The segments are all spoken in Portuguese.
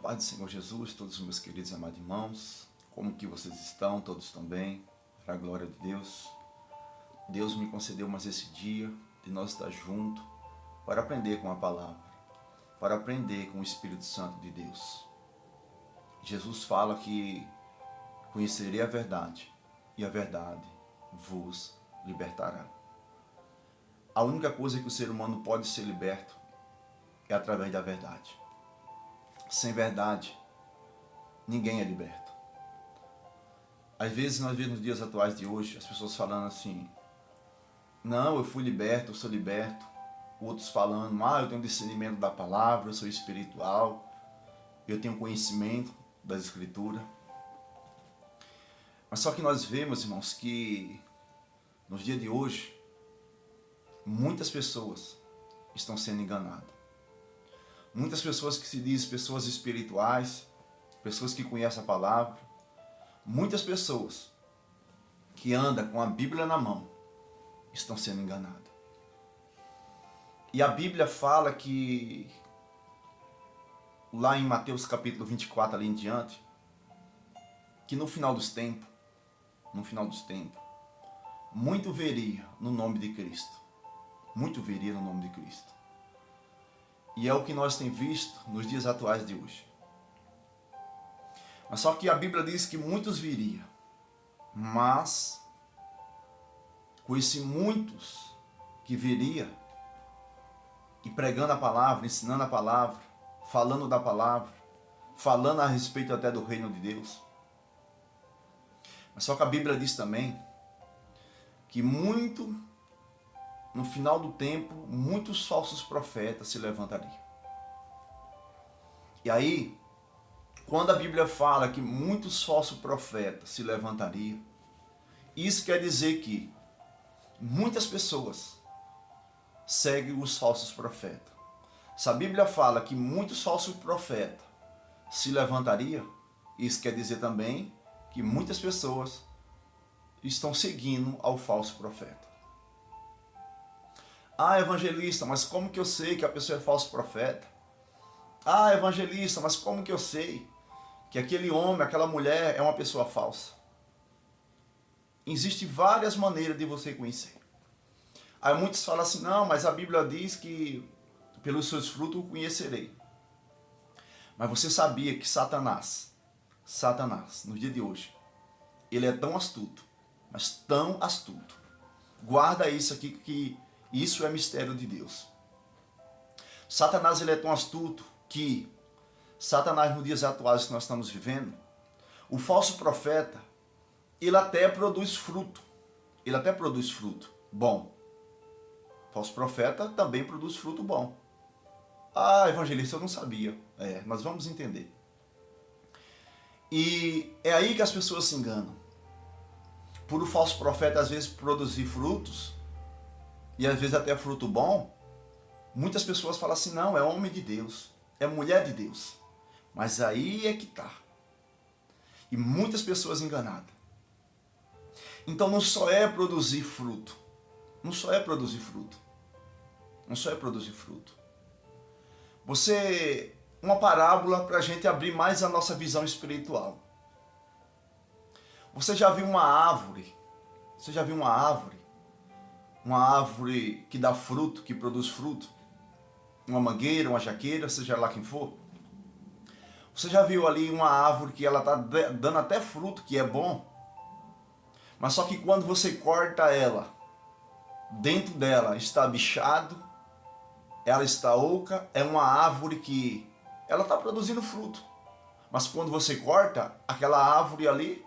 paz do Senhor Jesus, todos os meus queridos e amados irmãos, como que vocês estão? Todos estão bem? Para a glória de Deus. Deus me concedeu mais esse dia de nós estar juntos para aprender com a palavra, para aprender com o Espírito Santo de Deus. Jesus fala que conhecerei a verdade e a verdade vos libertará. A única coisa que o ser humano pode ser liberto é através da verdade. Sem verdade, ninguém é liberto. Às vezes nós vemos nos dias atuais de hoje as pessoas falando assim: não, eu fui liberto, eu sou liberto. Outros falando: eu tenho discernimento da palavra, eu sou espiritual, eu tenho conhecimento das escrituras. Mas só que nós vemos, irmãos, que nos dias de hoje muitas pessoas estão sendo enganadas. Muitas pessoas que se dizem pessoas espirituais, pessoas que conhecem a palavra, muitas pessoas que andam com a Bíblia na mão estão sendo enganadas. E a Bíblia fala que, lá em Mateus capítulo 24, ali em diante, que no final dos tempos, muito veria no nome de Cristo. Muito veria no nome de Cristo. E é o que nós temos visto nos dias atuais de hoje. Mas só que a Bíblia diz que muitos viriam. Mas, com esses muitos que viria, e pregando a palavra, ensinando a palavra, falando da palavra, falando a respeito até do reino de Deus. Mas só que a Bíblia diz também que no final do tempo, muitos falsos profetas se levantariam. E aí, quando a Bíblia fala que muitos falsos profetas se levantariam, isso quer dizer que muitas pessoas seguem os falsos profetas. Se a Bíblia fala que muitos falsos profetas se levantariam, isso quer dizer também que muitas pessoas estão seguindo ao falso profeta. Evangelista, mas como que eu sei que a pessoa é falso profeta? Evangelista, mas como que eu sei que aquele homem, aquela mulher é uma pessoa falsa? Existem várias maneiras de você conhecer. Aí muitos falam assim: não, mas a Bíblia diz que pelos seus frutos o conhecerei. Mas você sabia que Satanás, no dia de hoje, ele é tão astuto, mas tão astuto. Guarda isso aqui, que isso é mistério de Deus. Satanás, ele é tão astuto que Satanás, nos dias atuais que nós estamos vivendo, o falso profeta, ele até produz fruto. Ele até produz fruto bom. O falso profeta também produz fruto bom. Evangelista, eu não sabia. Nós vamos entender. E é aí que as pessoas se enganam. Por o falso profeta, às vezes, produzir frutos, e às vezes até fruto bom, muitas pessoas falam assim: não, é homem de Deus, é mulher de Deus. Mas aí é que está. E muitas pessoas enganadas. Então não só é produzir fruto. Uma parábola para a gente abrir mais a nossa visão espiritual. Você já viu uma árvore? Uma árvore que dá fruto, que produz fruto? Uma mangueira, uma jaqueira, seja lá quem for. Você já viu ali uma árvore que ela está dando até fruto, que é bom? Mas só que quando você corta ela, dentro dela está bichado, ela está oca, é uma árvore que ela está produzindo fruto. Mas quando você corta, aquela árvore ali,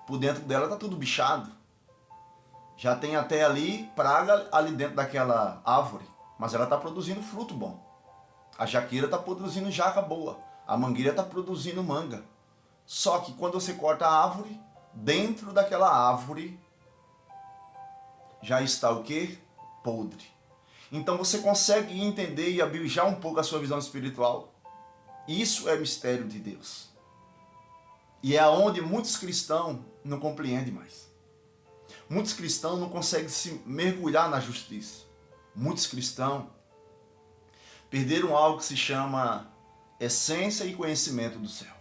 por dentro dela está tudo bichado. Já tem até ali praga ali dentro daquela árvore, mas ela está produzindo fruto bom. A jaqueira está produzindo jaca boa, a mangueira está produzindo manga. Só que quando você corta a árvore, dentro daquela árvore já está o quê? Podre. Então você consegue entender e abrir já um pouco a sua visão espiritual? Isso é mistério de Deus. E é onde muitos cristãos não compreendem mais. Muitos cristãos não conseguem se mergulhar na justiça. Muitos cristãos perderam algo que se chama essência e conhecimento do céu.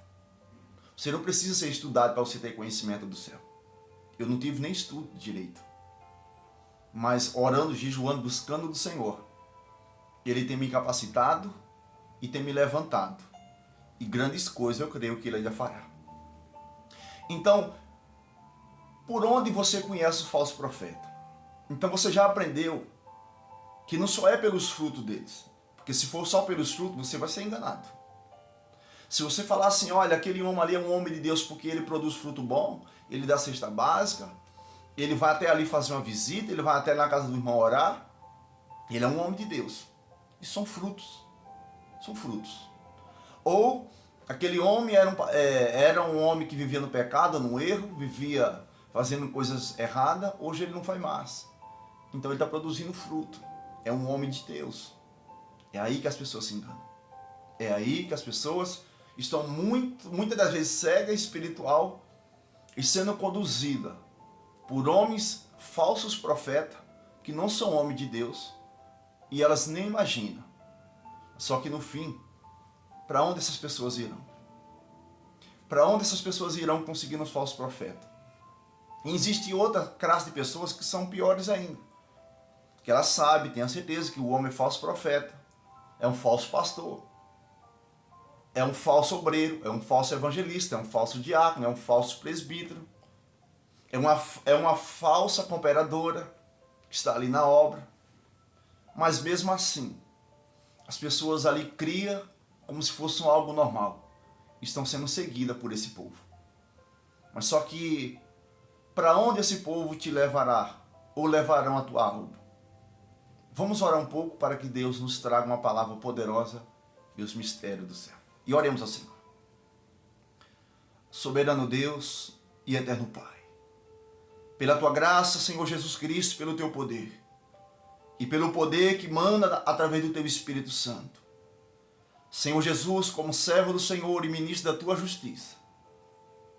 Você não precisa ser estudado para você ter conhecimento do céu. Eu não tive nem estudo direito. Mas orando, jejuando, buscando do Senhor, Ele tem me capacitado e tem me levantado. E grandes coisas eu creio que Ele ainda fará. Então, por onde você conhece o falso profeta? Então você já aprendeu que não só é pelos frutos deles. Porque se for só pelos frutos, você vai ser enganado. Se você falar assim, olha, aquele homem ali é um homem de Deus porque ele produz fruto bom, ele dá cesta básica, ele vai até ali fazer uma visita, ele vai até na casa do irmão orar, ele é um homem de Deus. E são frutos. São frutos. Ou aquele homem era um homem que vivia no pecado, no erro, vivia fazendo coisas erradas, hoje ele não faz mais. Então ele está produzindo fruto. É um homem de Deus. É aí que as pessoas se enganam. É aí que as pessoas estão muitas das vezes cegas espiritual e sendo conduzidas por homens falsos profetas que não são homens de Deus e elas nem imaginam. Só que no fim, para onde essas pessoas irão? Para onde essas pessoas irão conseguindo os falsos profetas? E existe outra classe de pessoas que são piores ainda. Que elas sabem, têm a certeza que o homem é falso profeta, é um falso pastor, é um falso obreiro, é um falso evangelista, é um falso diácono, é um falso presbítero, é uma falsa cooperadora que está ali na obra. Mas mesmo assim, as pessoas ali criam como se fosse algo normal. Estão sendo seguidas por esse povo. Mas só que, para onde esse povo te levará? Ou levarão a tua alma? Vamos orar um pouco para que Deus nos traga uma palavra poderosa e os mistérios do céu. E oremos ao Senhor. Soberano Deus e eterno Pai, pela tua graça, Senhor Jesus Cristo, pelo teu poder, e pelo poder que manda através do teu Espírito Santo, Senhor Jesus, como servo do Senhor e ministro da tua justiça,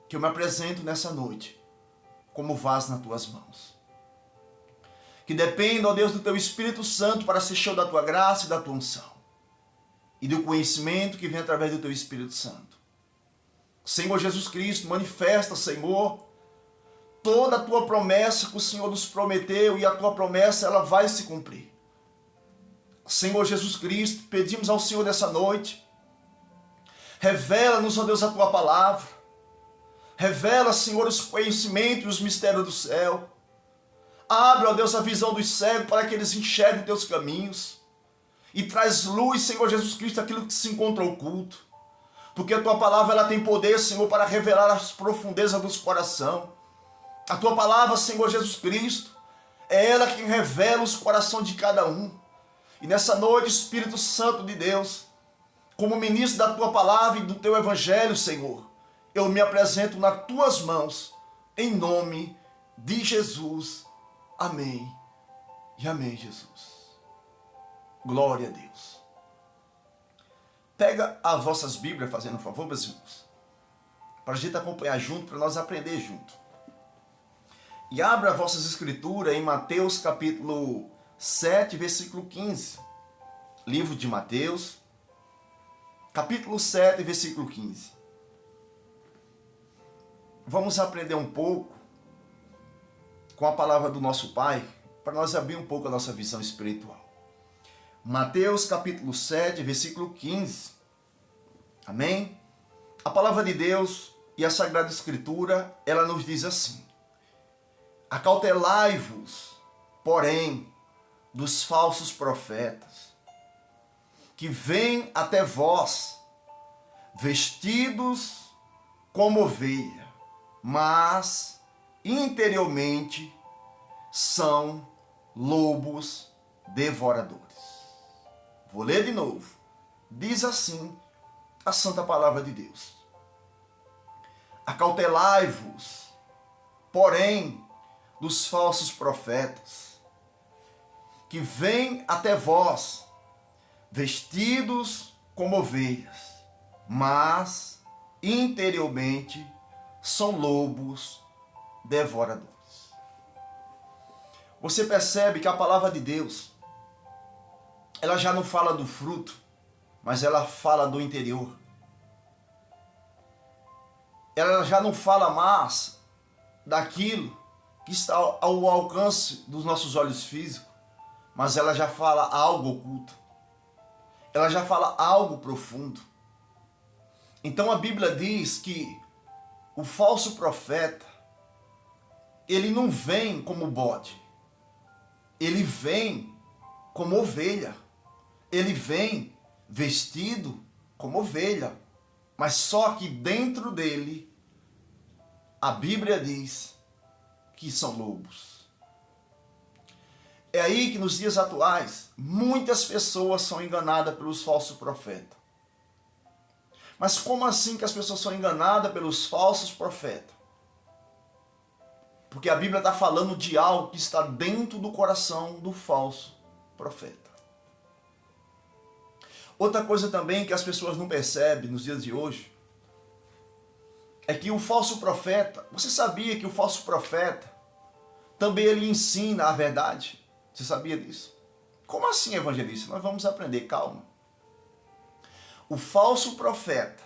que eu me apresento nessa noite como vaso nas tuas mãos. Que dependa, ó Deus, do teu Espírito Santo para ser cheio da tua graça e da tua unção. E do conhecimento que vem através do teu Espírito Santo. Senhor Jesus Cristo, manifesta, Senhor, toda a tua promessa que o Senhor nos prometeu, e a tua promessa ela vai se cumprir. Senhor Jesus Cristo, pedimos ao Senhor nessa noite, revela-nos, ó Deus, a tua palavra. Revela, Senhor, os conhecimentos e os mistérios do céu. Abre, ó Deus, a visão dos cegos para que eles enxerguem teus caminhos. E traz luz, Senhor Jesus Cristo, aquilo que se encontra oculto. Porque a tua palavra ela tem poder, Senhor, para revelar as profundezas dos corações. A tua palavra, Senhor Jesus Cristo, é ela que revela os corações de cada um. E nessa noite, Espírito Santo de Deus, como ministro da tua palavra e do teu evangelho, Senhor, eu me apresento nas tuas mãos, em nome de Jesus. Amém. E amém, Jesus. Glória a Deus. Pega as vossas Bíblias, fazendo um favor, meus irmãos, para a gente acompanhar junto, para nós aprender junto. E abra as vossas escrituras em Mateus capítulo 7, versículo 15. Livro de Mateus, capítulo 7, versículo 15. Vamos aprender um pouco com a palavra do nosso Pai, para nós abrir um pouco a nossa visão espiritual. Mateus capítulo 7, versículo 15. Amém? A palavra de Deus e a Sagrada Escritura, ela nos diz assim: acautelai-vos, porém, dos falsos profetas, que vêm até vós, vestidos como ovelha, mas interiormente são lobos devoradores. Vou ler de novo. Diz assim a santa palavra de Deus: acautelai-vos, porém, dos falsos profetas, que vêm até vós, vestidos como ovelhas, mas interiormente são lobos devoradores. Você percebe que a palavra de Deus, ela já não fala do fruto, mas ela fala do interior. Ela já não fala mais daquilo que está ao alcance dos nossos olhos físicos, mas ela já fala algo oculto. Ela já fala algo profundo. Então a Bíblia diz que o falso profeta, ele não vem como bode. Ele vem como ovelha. Ele vem vestido como ovelha. Mas só que dentro dele, a Bíblia diz que são lobos. É aí que nos dias atuais, muitas pessoas são enganadas pelos falsos profetas. Mas como assim que as pessoas são enganadas pelos falsos profetas? Porque a Bíblia está falando de algo que está dentro do coração do falso profeta. Outra coisa também que as pessoas não percebem nos dias de hoje é que o falso profeta, você sabia que o falso profeta também ele ensina a verdade? Você sabia disso? Como assim, evangelista? Nós vamos aprender, calma. O falso profeta,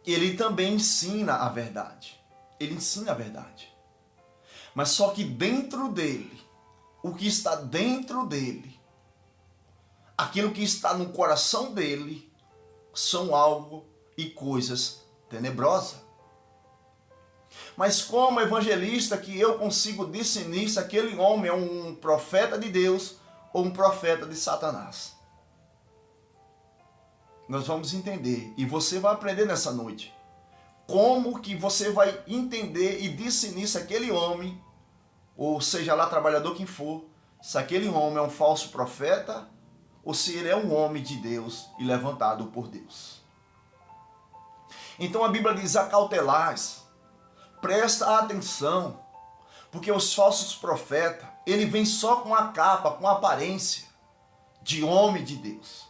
ele também ensina a verdade. Ele ensina a verdade. Mas só que dentro dele, o que está dentro dele, aquilo que está no coração dele, são algo e coisas tenebrosas. Mas como evangelista que eu consigo discernir se aquele homem é um profeta de Deus ou um profeta de Satanás? Nós vamos entender e você vai aprender nessa noite como que você vai entender e discernir se aquele homem, ou seja lá trabalhador quem for, se aquele homem é um falso profeta ou se ele é um homem de Deus e levantado por Deus. Então a Bíblia diz: acautelais, presta atenção, porque os falsos profetas, ele vem só com a capa, com a aparência de homem de Deus.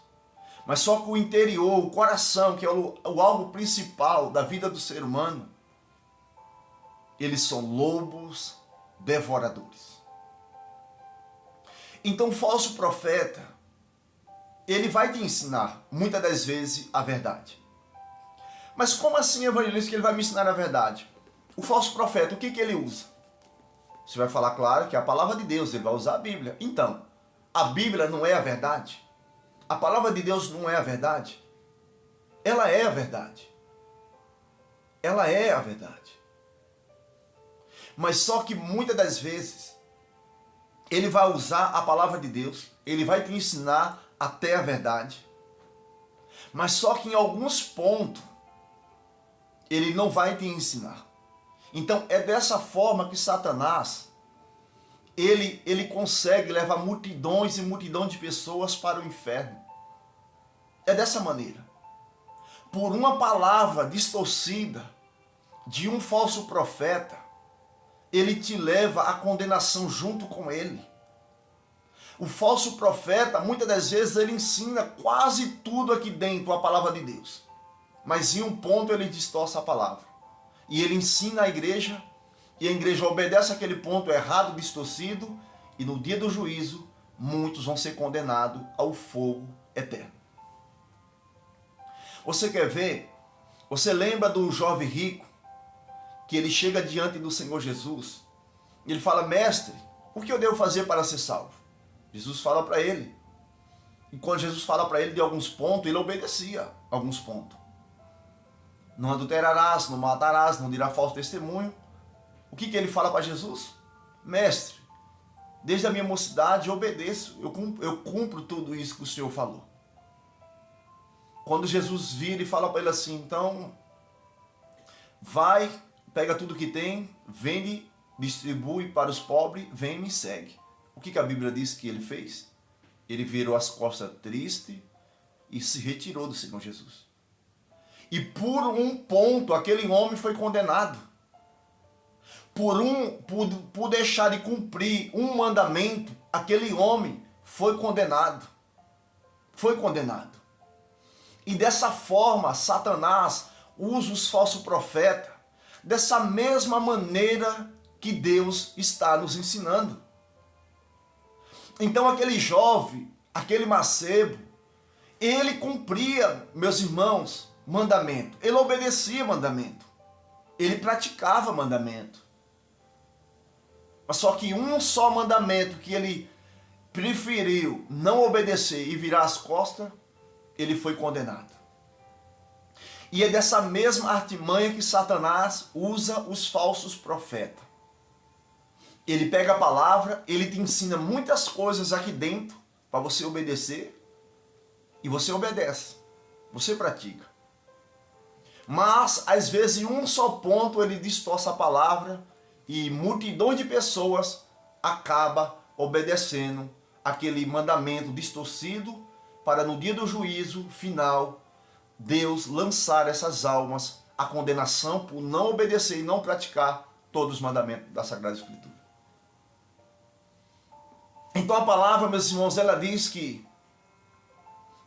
Mas só que o interior, o coração, que é o algo principal da vida do ser humano, eles são lobos devoradores. Então o falso profeta, ele vai te ensinar, muitas das vezes, a verdade. Mas como assim, evangelista, que ele vai me ensinar a verdade? O falso profeta, o que ele usa? Você vai falar, claro, que é a palavra de Deus, ele vai usar a Bíblia. Então, a Bíblia não é a verdade? A palavra de Deus não é a verdade? Ela é a verdade. Ela é a verdade. Mas só que muitas das vezes, ele vai usar a palavra de Deus, ele vai te ensinar até a verdade. Mas só que em alguns pontos, ele não vai te ensinar. Então é dessa forma que Satanás, ele consegue levar multidões e multidão de pessoas para o inferno. É dessa maneira. Por uma palavra distorcida de um falso profeta, ele te leva à condenação junto com ele. O falso profeta, muitas das vezes, ele ensina quase tudo aqui dentro, a palavra de Deus. Mas em um ponto ele distorce a palavra. E ele ensina a igreja, e a igreja obedece aquele ponto errado, distorcido, e no dia do juízo, muitos vão ser condenados ao fogo eterno. Você quer ver? Você lembra do jovem rico, que ele chega diante do Senhor Jesus, e ele fala: mestre, o que eu devo fazer para ser salvo? Jesus fala para ele. E quando Jesus fala para ele de alguns pontos, ele obedecia alguns pontos. Não adulterarás, não matarás, não dirá falso testemunho. O que ele fala para Jesus? Mestre, desde a minha mocidade eu obedeço, eu cumpro tudo isso que o Senhor falou. Quando Jesus vira e fala para ele assim: então, vai, pega tudo que tem, vende, distribui para os pobres, vem e me segue. O que a Bíblia diz que ele fez? Ele virou as costas triste e se retirou do Senhor Jesus. E por um ponto, aquele homem foi condenado. Por deixar de cumprir um mandamento, aquele homem foi condenado. Foi condenado. E dessa forma, Satanás usa os falsos profetas dessa mesma maneira que Deus está nos ensinando. Então aquele jovem, aquele mancebo, Ele cumpria, meus irmãos, mandamento. Ele obedecia mandamento. Ele praticava mandamento. Mas só que um só mandamento que ele preferiu não obedecer e virar as costas, ele foi condenado. E é dessa mesma artimanha que Satanás usa os falsos profetas. Ele pega a palavra, ele te ensina muitas coisas aqui dentro para você obedecer, e você obedece, você pratica. Mas, às vezes, em um só ponto ele distorce a palavra e multidões de pessoas acaba obedecendo aquele mandamento distorcido para no dia do juízo final Deus lançar essas almas à condenação por não obedecer e não praticar todos os mandamentos da Sagrada Escritura. Então a palavra, meus irmãos, ela diz que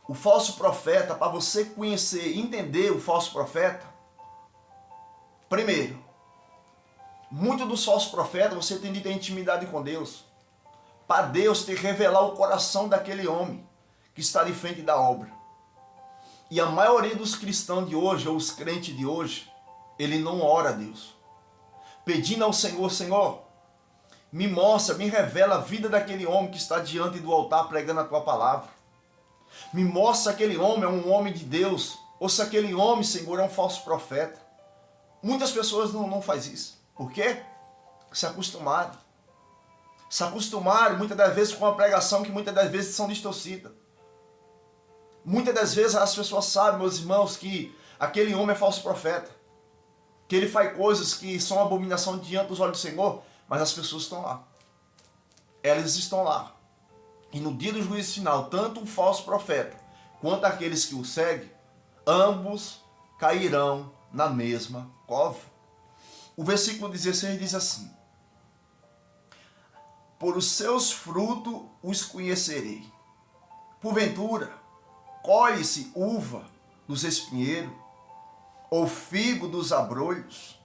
o falso profeta, para você conhecer e entender o falso profeta, primeiro, muitos dos falsos profetas você tem de ter intimidade com Deus, para Deus te revelar o coração daquele homem que está de frente da obra. E a maioria dos cristãos de hoje, ou os crentes de hoje, ele não ora a Deus, pedindo ao Senhor, Senhor, me mostra, me revela a vida daquele homem que está diante do altar pregando a tua palavra. Me mostra aquele homem é um homem de Deus, ou se aquele homem, Senhor, é um falso profeta. Muitas pessoas não fazem isso. Por quê? Se acostumaram. Se acostumaram muitas das vezes com uma pregação que muitas das vezes são distorcidas. Muitas das vezes as pessoas sabem, meus irmãos, que aquele homem é falso profeta. Que ele faz coisas que são abominação diante dos olhos do Senhor, mas as pessoas estão lá. Elas estão lá. E no dia do juízo final, tanto o falso profeta quanto aqueles que o seguem, ambos cairão na mesma cova. O versículo 16 diz assim: por os seus frutos os conhecerei. Porventura, colhe-se uva dos espinheiros, ou figo dos abrolhos?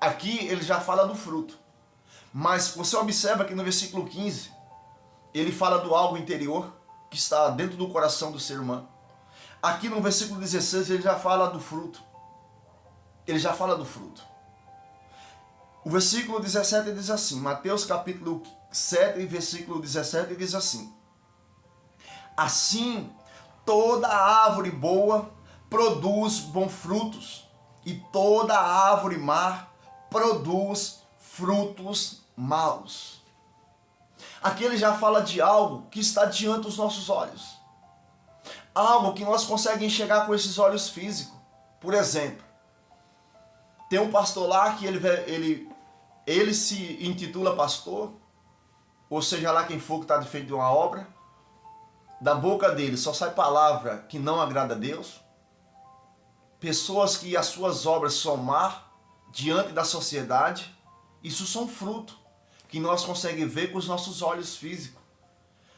Aqui ele já fala do fruto. Mas você observa que no versículo 15, ele fala do algo interior que está dentro do coração do ser humano. Aqui no versículo 16 ele já fala do fruto. Ele já fala do fruto. O versículo 17 diz assim, Mateus capítulo 7, versículo 17 diz assim: assim, toda árvore boa produz bons frutos, e toda árvore má produz frutos maus. Aqui ele já fala de algo que está diante dos nossos olhos. Algo que nós conseguimos enxergar com esses olhos físicos. Por exemplo, tem um pastor lá que ele se intitula pastor, ou seja lá quem for que está de frente de uma obra, da boca dele só sai palavra que não agrada a Deus. Pessoas que as suas obras são má diante da sociedade, isso são fruto que nós conseguimos ver com os nossos olhos físicos.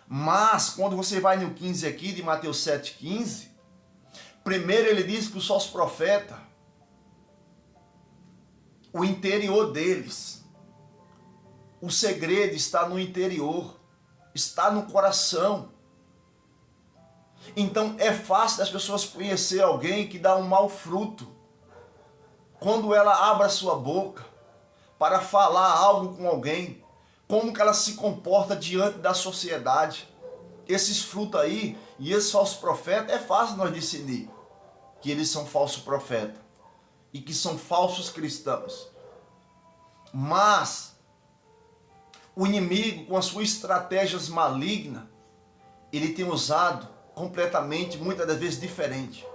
Mas quando você vai no 15 aqui de Mateus 7,15, primeiro ele diz que os falsos profetas, o interior deles, o segredo está no interior, está no coração. Então é fácil das pessoas conhecer alguém que dá um mau fruto quando ela abre a sua boca para falar algo com alguém, como que ela se comporta diante da sociedade. Esses frutos aí e esses falsos profetas, é fácil nós decidir que eles são falsos profetas e que são falsos cristãos. Mas o inimigo, com as suas estratégias malignas, ele tem usado completamente, muitas das vezes diferente.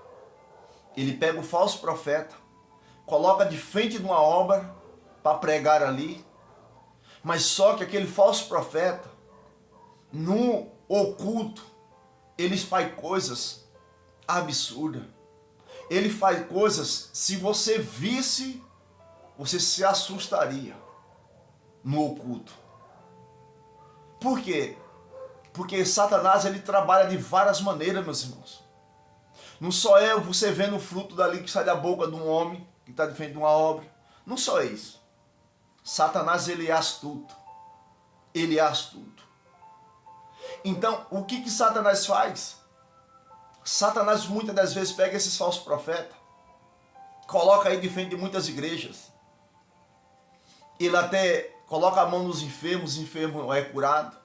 Ele pega o falso profeta, coloca de frente de uma obra para pregar ali, mas só que aquele falso profeta, no oculto, ele faz coisas absurdas. Ele faz coisas, se você visse, você se assustaria no oculto. Por quê? Porque Satanás ele trabalha de várias maneiras, meus irmãos. Não só é você vendo o fruto dali que sai da boca de um homem que está de frente de uma obra. Não só isso. Satanás ele é astuto. Ele é astuto. Então, o que Satanás faz? Satanás muitas das vezes pega esses falsos profetas, coloca aí de frente de muitas igrejas. Ele até coloca a mão nos enfermos, o enfermo é curado.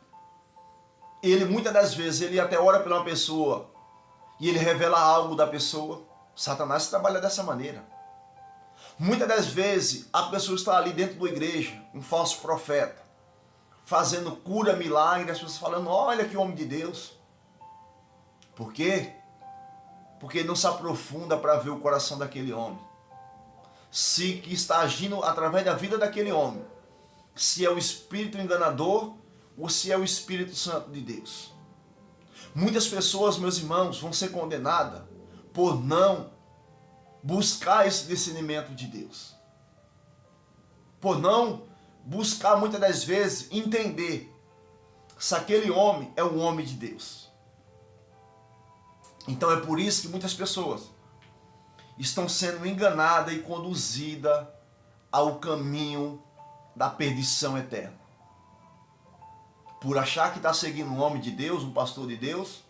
Ele muitas das vezes, ele até ora pela uma pessoa e ele revela algo da pessoa. Satanás trabalha dessa maneira. Muitas das vezes a pessoa está ali dentro da igreja, um falso profeta, fazendo cura, milagre, as pessoas falando, olha que homem de Deus. Por quê? Porque ele não se aprofunda para ver o coração daquele homem. Se que está agindo através da vida daquele homem, se é o espírito enganador ou se é o Espírito Santo de Deus. Muitas pessoas, meus irmãos, vão ser condenadas por não buscar esse discernimento de Deus. Por não buscar muitas das vezes entender se aquele homem é um homem de Deus. Então é por isso que muitas pessoas estão sendo enganadas e conduzidas ao caminho da perdição eterna. Por achar que está seguindo um homem de Deus, um pastor de Deus,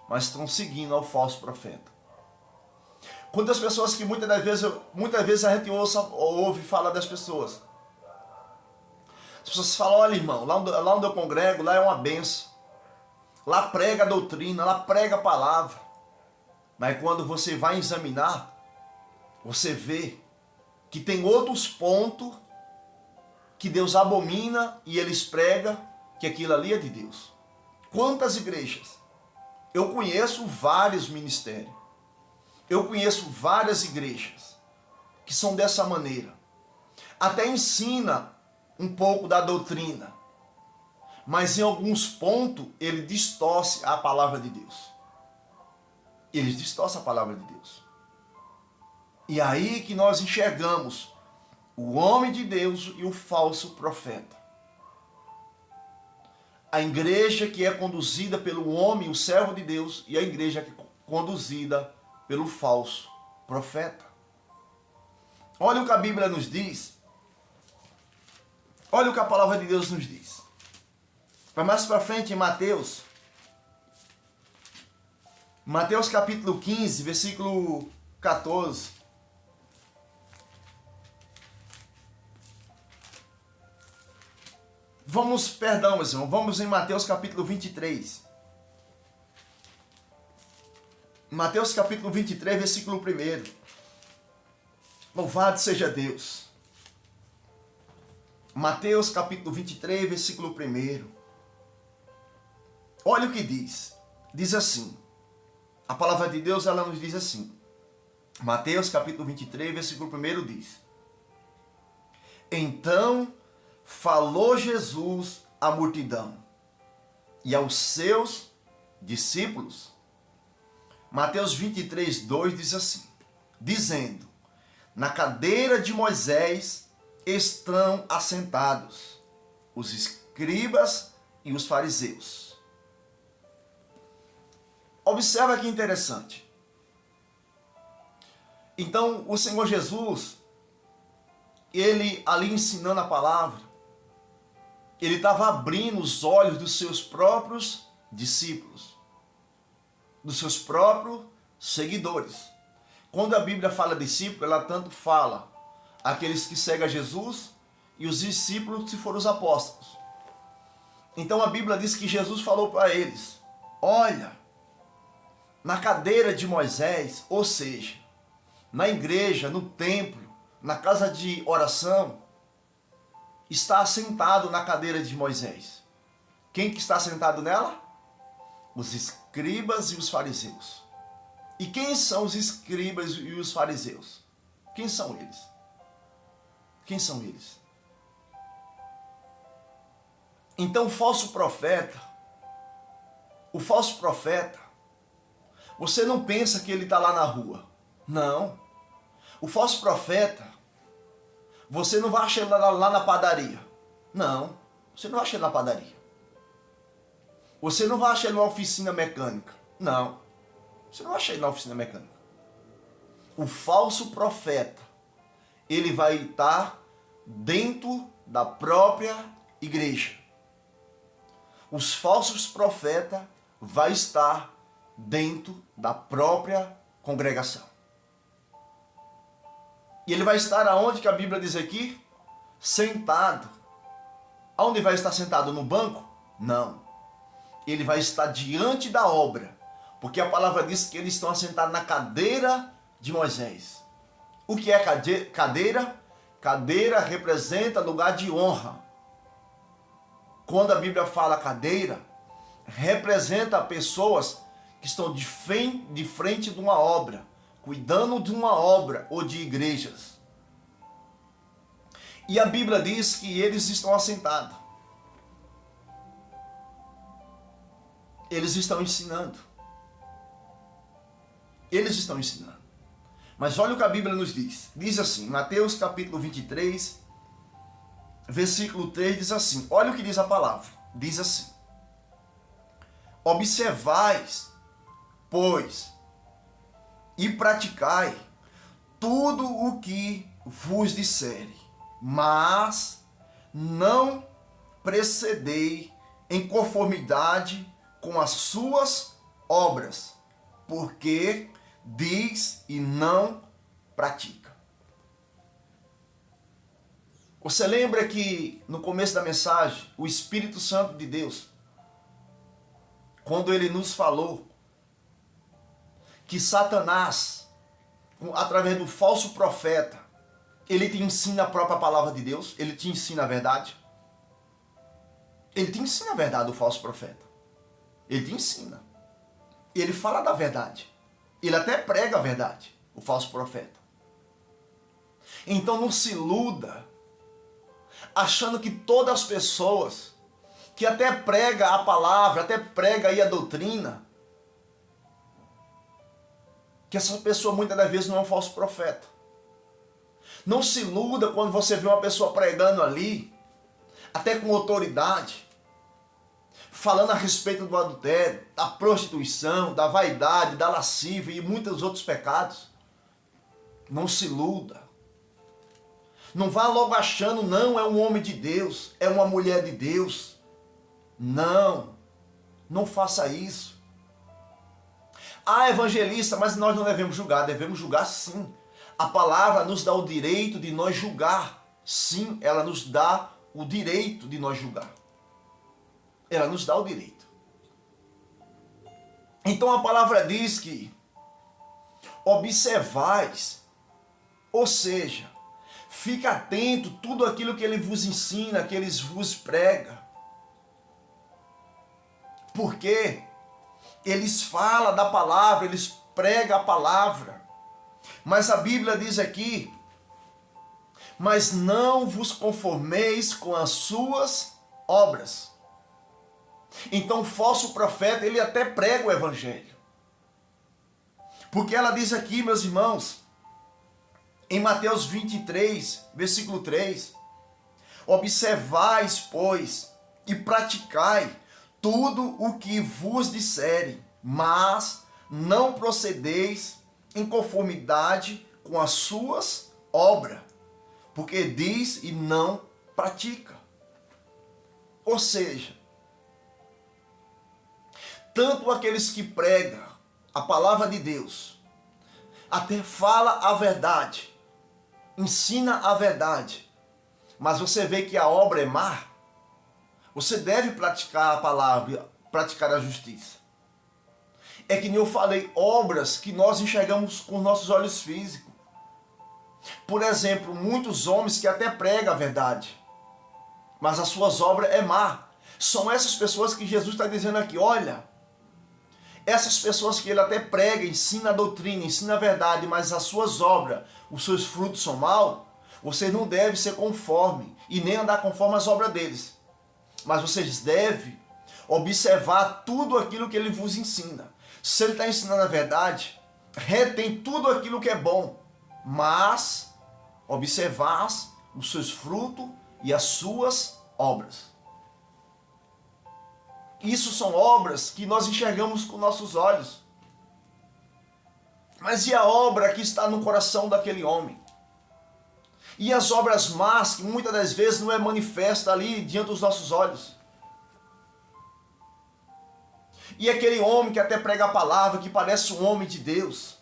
mas estão seguindo ao falso profeta. Quantas pessoas que muitas vezes a gente ouve falar das pessoas. As pessoas falam, olha irmão, lá onde eu congrego, lá é uma benção. Lá prega a doutrina, lá prega a palavra. Mas quando você vai examinar, você vê que tem outros pontos que Deus abomina e eles pregam que aquilo ali é de Deus. Quantas igrejas? Eu conheço vários ministérios. Eu conheço várias igrejas que são dessa maneira. Até ensina um pouco da doutrina, mas em alguns pontos ele distorce a palavra de Deus. Eles distorcem a palavra de Deus. E aí que nós enxergamos o homem de Deus e o falso profeta. A igreja que é conduzida pelo homem, o servo de Deus, e a igreja que é conduzida pelo falso profeta. Olha o que a Bíblia nos diz. Olha o que a palavra de Deus nos diz. Vai mais para frente em Mateus. Mateus capítulo 15, versículo 14. Vamos em Mateus capítulo 23. Mateus capítulo 23, versículo 1. Louvado seja Deus. Mateus capítulo 23, versículo 1. Olha o que diz. Diz assim. A palavra de Deus, ela nos diz assim. Mateus capítulo 23, versículo 1 diz. Então falou Jesus à multidão e aos seus discípulos. Mateus 23, 2 diz assim, dizendo, na cadeira de Moisés estão assentados os escribas e os fariseus. Observa que interessante. Então, o Senhor Jesus, ele ali ensinando a palavra, ele estava abrindo os olhos dos seus próprios discípulos, dos seus próprios seguidores. Quando a Bíblia fala discípulo, ela tanto fala aqueles que seguem a Jesus e os discípulos que foram os apóstolos. Então a Bíblia diz que Jesus falou para eles, olha, na cadeira de Moisés, ou seja, na igreja, no templo, na casa de oração, está assentado na cadeira de Moisés. Quem que está sentado nela? Os escribas e os fariseus. E quem são os escribas e os fariseus? Quem são eles? Quem são eles? Então o falso profeta, você não pensa que ele está lá na rua. Não. O falso profeta, você não vai achar ele lá na padaria. Não. Você não vai achar ele na padaria. Você não vai achar ele numa oficina mecânica. Não. Você não vai achar ele na oficina mecânica. O falso profeta, ele vai estar dentro da própria igreja. Os falsos profetas vão estar dentro da própria congregação. E ele vai estar aonde que a Bíblia diz aqui? Sentado. Aonde vai estar sentado? No banco? Não. Ele vai estar diante da obra. Porque a palavra diz que eles estão assentados na cadeira de Moisés. O que é cadeira? Cadeira representa lugar de honra. Quando a Bíblia fala cadeira, representa pessoas que estão de frente de uma obra, cuidando de uma obra ou de igrejas. E a Bíblia diz que eles estão assentados. Eles estão ensinando. Eles estão ensinando. Mas olha o que a Bíblia nos diz. Diz assim, Mateus capítulo 23, versículo 3 diz assim. Olha o que diz a palavra. Diz assim. Observais, pois, e praticai tudo o que vos disserem, mas não procedei em conformidade com as suas obras, porque diz e não pratica. Você lembra que no começo da mensagem, o Espírito Santo de Deus, quando ele nos falou que Satanás, através do falso profeta, ele te ensina a própria palavra de Deus, ele te ensina a verdade. Ele te ensina a verdade, o falso profeta. Ele te ensina. Ele fala da verdade. Ele até prega a verdade, o falso profeta. Então não se iluda achando que todas as pessoas que até prega a palavra, até prega aí a doutrina, que essa pessoa muitas das vezes não é um falso profeta. Não se iluda quando você vê uma pessoa pregando ali, até com autoridade, falando a respeito do adultério, da prostituição, da vaidade, da lascívia e muitos outros pecados. Não se iluda. Não vá logo achando, não, é um homem de Deus, é uma mulher de Deus. Não, não faça isso. Ah, evangelista, mas nós não devemos julgar sim. A palavra nos dá o direito de nós julgar. Sim, ela nos dá o direito de nós julgar. Ela nos dá o direito. Então a palavra diz que observais, ou seja, fica atento a tudo aquilo que ele vos ensina, que ele vos prega. Porque eles falam da palavra, eles pregam a palavra. Mas a Bíblia diz aqui, mas não vos conformeis com as suas obras. Então o falso profeta, ele até prega o evangelho. Porque ela diz aqui, meus irmãos, em Mateus 23, versículo 3, observais, pois, e praticai tudo o que vos disserem, mas não procedeis em conformidade com as suas obras, porque diz e não pratica. Ou seja, tanto aqueles que pregam a palavra de Deus, até fala a verdade, ensina a verdade, mas você vê que a obra é má, você deve praticar a palavra, praticar a justiça. É que nem eu falei, obras que nós enxergamos com nossos olhos físicos. Por exemplo, muitos homens que até pregam a verdade, mas as suas obras é má. São essas pessoas que Jesus está dizendo aqui, olha, essas pessoas que ele até prega, ensina a doutrina, ensina a verdade, mas as suas obras, os seus frutos são maus, vocês não devem ser conforme e nem andar conforme as obras deles. Mas vocês devem observar tudo aquilo que ele vos ensina. Se ele está ensinando a verdade, retém tudo aquilo que é bom, mas observar os seus frutos e as suas obras. Isso são obras que nós enxergamos com nossos olhos. Mas e a obra que está no coração daquele homem? E as obras más que muitas das vezes não é manifesta ali diante dos nossos olhos. E aquele homem que até prega a palavra, que parece um homem de Deus.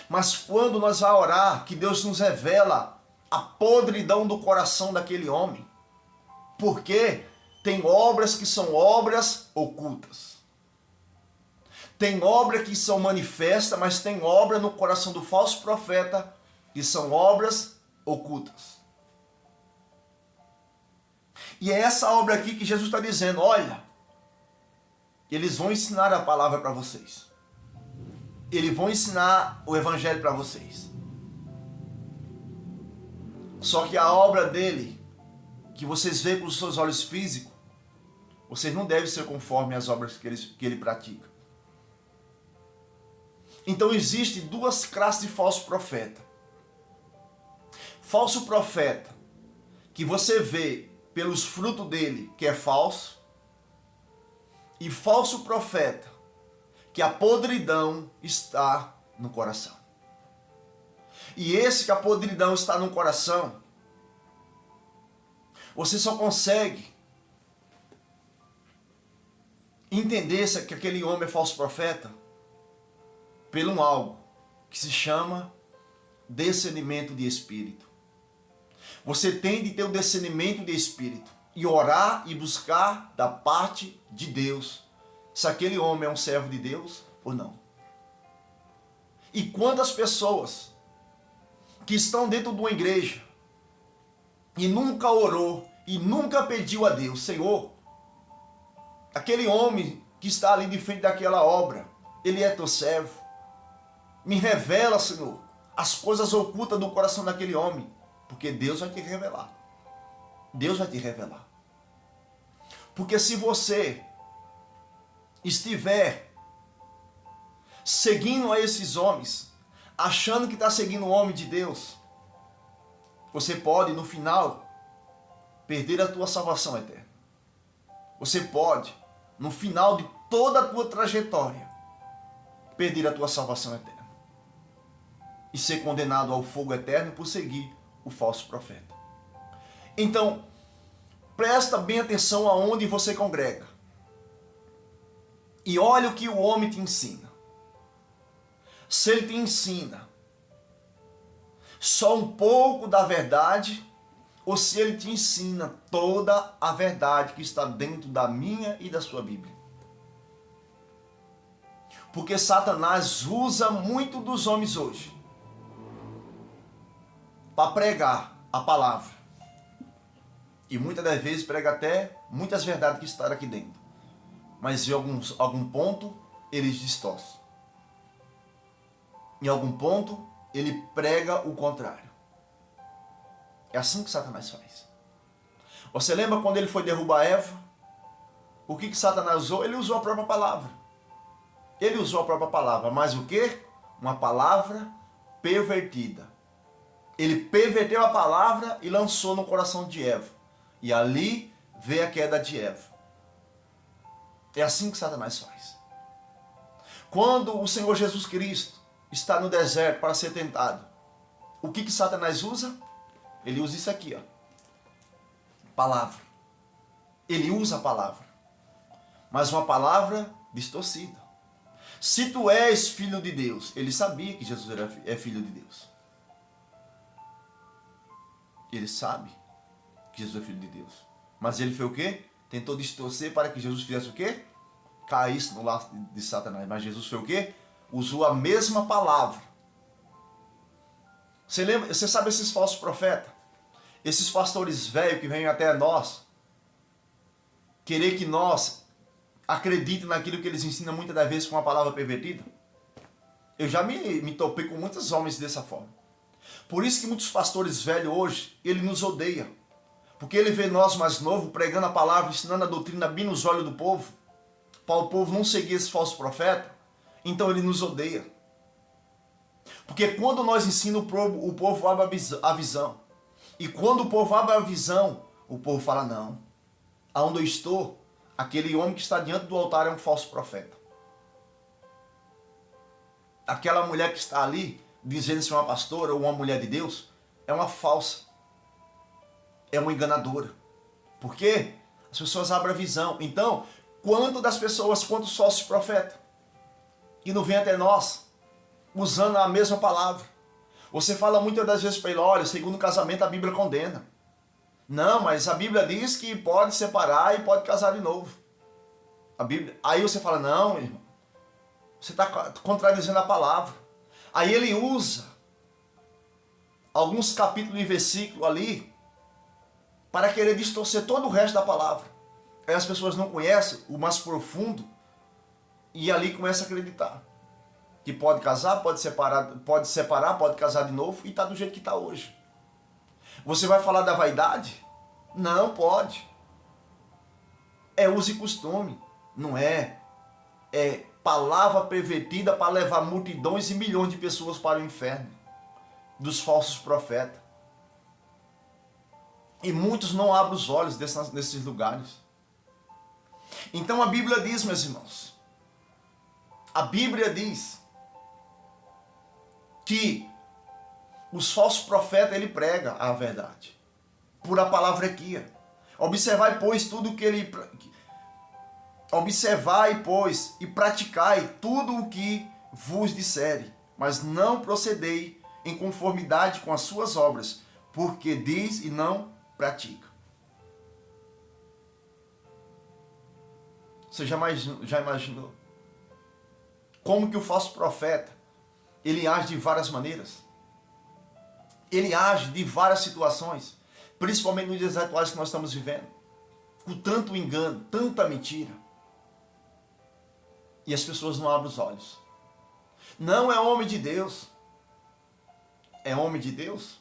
Mas quando nós vamos orar, que Deus nos revela a podridão do coração daquele homem. Porque tem obras que são obras ocultas. Tem obra que são manifestas, mas tem obra no coração do falso profeta que são obras ocultas. E é essa obra aqui que Jesus está dizendo, olha, eles vão ensinar a palavra para vocês. Eles vão ensinar o evangelho para vocês. Só que a obra dele, que vocês veem com os seus olhos físicos, vocês não devem ser conforme as obras que ele pratica. Então existem duas classes de falso profeta. Falso profeta, que você vê pelos frutos dele que é falso. E falso profeta, que a podridão está no coração. E esse que a podridão está no coração, você só consegue entender que aquele homem é falso profeta pelo algo que se chama discernimento de espírito. Você tem de ter o discernimento de espírito e orar e buscar da parte de Deus se aquele homem é um servo de Deus ou não. E quantas pessoas que estão dentro de uma igreja e nunca orou e nunca pediu a Deus, Senhor, aquele homem que está ali de frente daquela obra, ele é teu servo. Me revela, Senhor, as coisas ocultas do coração daquele homem, porque Deus vai te revelar. Deus vai te revelar. Porque se você estiver seguindo a esses homens, achando que está seguindo o homem de Deus, você pode, no final, perder a tua salvação eterna. Você pode, no final de toda a tua trajetória, perder a tua salvação eterna. E ser condenado ao fogo eterno por seguir o falso profeta. Então, presta bem atenção aonde você congrega. E olha o que o homem te ensina. Se ele te ensina só um pouco da verdade, ou se ele te ensina toda a verdade que está dentro da minha e da sua Bíblia. Porque Satanás usa muito dos homens hoje para pregar a palavra. E muitas das vezes prega até muitas verdades que estão aqui dentro. Mas em algum ponto eles distorcem. Em algum ponto ele prega o contrário. É assim que Satanás faz. Você lembra quando ele foi derrubar Eva? O que Satanás usou? Ele usou a própria palavra. Ele usou a própria palavra. Mas o quê? Uma palavra pervertida. Ele perverteu a palavra e lançou no coração de Eva. E ali veio a queda de Eva. É assim que Satanás faz. Quando o Senhor Jesus Cristo está no deserto para ser tentado, o que Satanás usa? Ele usa isso aqui, ó. Palavra. Ele usa a palavra. Mas uma palavra distorcida. Se tu és filho de Deus, ele sabia que Jesus é filho de Deus. Ele sabe que Jesus é filho de Deus. Mas ele fez o quê? Tentou distorcer para que Jesus fizesse o quê? Caísse no laço de Satanás. Mas Jesus fez o quê? Usou a mesma palavra. Você sabe esses falsos profetas? Esses pastores velhos que vêm até nós, querer que nós acreditem naquilo que eles ensinam muitas das vezes com uma palavra pervertida? Eu já me topei com muitos homens dessa forma. Por isso que muitos pastores velhos hoje, ele nos odeia. Porque ele vê nós mais novos pregando a palavra, ensinando a doutrina bem nos olhos do povo, para o povo não seguir esse falso profeta. Então ele nos odeia. Porque quando nós ensinamos o povo abre a visão. E quando o povo abre a visão, o povo fala, não, aonde eu estou, aquele homem que está diante do altar é um falso profeta. Aquela mulher que está ali, dizendo ser uma pastora ou uma mulher de Deus, é uma falsa. É uma enganadora. Por quê? As pessoas abrem a visão. Então, quantos falsos profetas que não vêm até nós, usando a mesma palavra. Você fala muitas das vezes para ele, olha, segundo o casamento a Bíblia condena. Não, mas a Bíblia diz que pode separar e pode casar de novo. A Bíblia... Aí você fala, não, irmão, você está contradizendo a palavra. Aí ele usa alguns capítulos e versículos ali para querer distorcer todo o resto da palavra. Aí as pessoas não conhecem o mais profundo e ali começa a acreditar que pode casar, pode separar, pode casar de novo e está do jeito que está hoje. Você vai falar da vaidade? Não pode. É uso e costume, não é? É palavra pervertida para levar multidões e milhões de pessoas para o inferno, dos falsos profetas. E muitos não abrem os olhos nesses lugares. Então a Bíblia diz, meus irmãos, a Bíblia diz que os falsos profetas, ele prega a verdade, por a palavra aqui. Observai, pois, tudo que ele... Observai, pois, e praticai tudo o que vos disserem, mas não procedei em conformidade com as suas obras, porque diz e não pratica. Você já imaginou como que o falso profeta, ele age de várias maneiras? Ele age de várias situações, principalmente nos dias atuais que nós estamos vivendo, com tanto engano, tanta mentira. E as pessoas não abrem os olhos. Não é homem de Deus. É homem de Deus?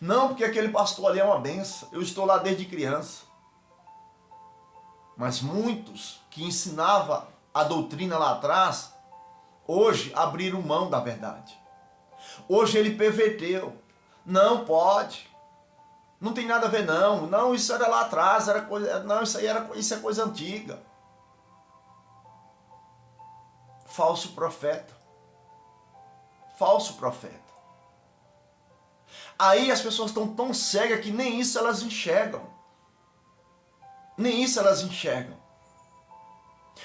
Não, porque aquele pastor ali é uma benção. Eu estou lá desde criança. Mas muitos que ensinavam a doutrina lá atrás, hoje abriram mão da verdade. Hoje ele perverteu. Não pode. Não tem nada a ver não. Não, isso era lá atrás, era coisa, não, isso é coisa antiga. Falso profeta. Falso profeta. Aí as pessoas estão tão cegas que nem isso elas enxergam. Nem isso elas enxergam.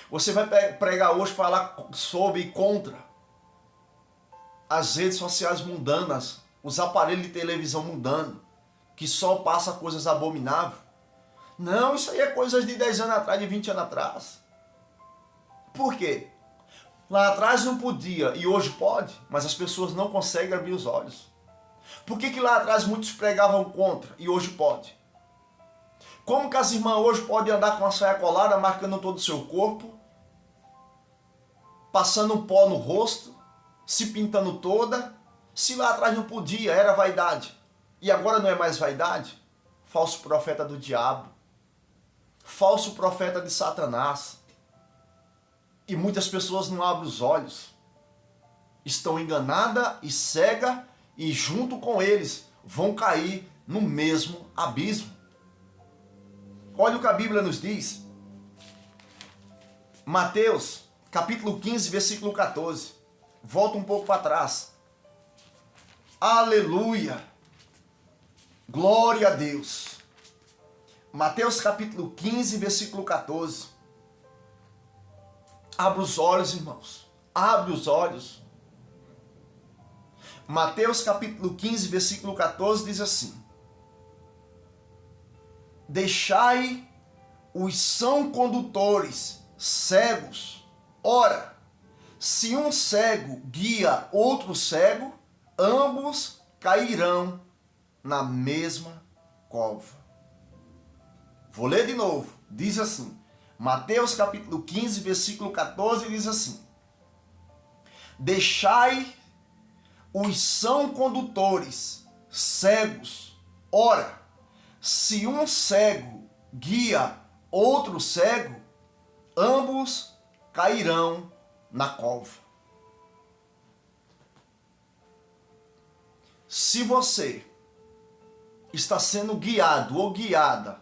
Você vai pregar hoje, falar sobre e contra as redes sociais mundanas, os aparelhos de televisão mundano, que só passa coisas abomináveis. Não, isso aí é coisas de 10 anos atrás, de 20 anos atrás. Por quê? Lá atrás não podia e hoje pode, mas as pessoas não conseguem abrir os olhos. Por que lá atrás muitos pregavam contra e hoje pode? Como que as irmãs hoje podem andar com a saia colada, marcando todo o seu corpo, passando um pó no rosto, se pintando toda, se lá atrás não podia, era vaidade. E agora não é mais vaidade? Falso profeta do diabo. Falso profeta de Satanás. E muitas pessoas não abrem os olhos. Estão enganadas e cegas e junto com eles vão cair no mesmo abismo. Olha o que a Bíblia nos diz. Mateus, capítulo 15, versículo 14. Volta um pouco para trás. Aleluia! Glória a Deus! Mateus, capítulo 15, versículo 14. Abra os olhos, irmãos. Abre os olhos. Mateus, capítulo 15, versículo 14, diz assim: deixai os são condutores cegos. Ora, se um cego guia outro cego, ambos cairão na mesma cova. Vou ler de novo. Diz assim, Mateus capítulo 15, versículo 14, diz assim: deixai os são condutores cegos. Ora, se um cego guia outro cego, ambos cairão na cova. Se você está sendo guiado ou guiada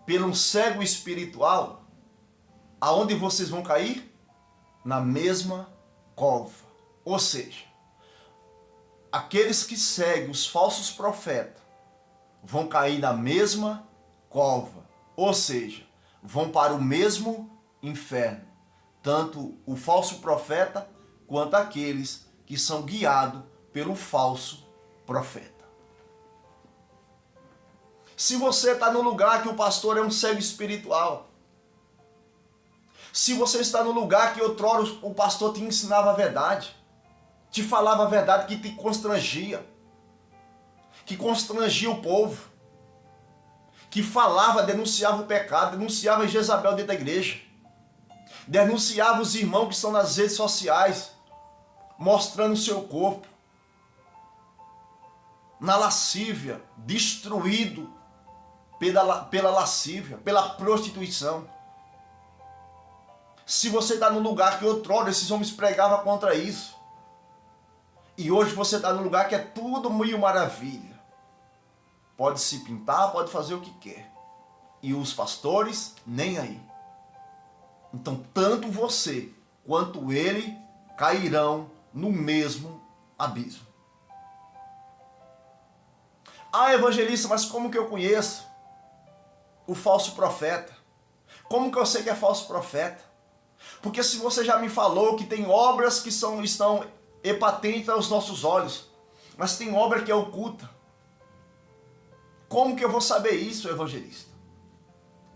por um cego espiritual, aonde vocês vão cair? Na mesma cova. Ou seja, aqueles que seguem os falsos profetas vão cair na mesma cova. Ou seja, vão para o mesmo inferno, tanto o falso profeta quanto aqueles que são guiados pelo falso profeta. Se você está no lugar que o pastor é um cego espiritual, se você está no lugar que outrora o pastor te ensinava a verdade, te falava a verdade que te constrangia, que constrangia o povo, que falava, denunciava o pecado, denunciava Jezabel dentro da igreja, denunciava os irmãos que estão nas redes sociais, mostrando o seu corpo, na lascívia, destruído pela lascívia, pela prostituição. Se você está no lugar que outrora esses homens pregavam contra isso, e hoje você está no lugar que é tudo mil maravilha, pode se pintar, pode fazer o que quer, e os pastores nem aí. Então tanto você quanto ele cairão no mesmo abismo. Ah, evangelista, mas como que eu conheço o falso profeta? Como que eu sei que é falso profeta? Porque se você já me falou que tem obras que estão patentes aos nossos olhos, mas tem obra que é oculta. Como que eu vou saber isso, evangelista?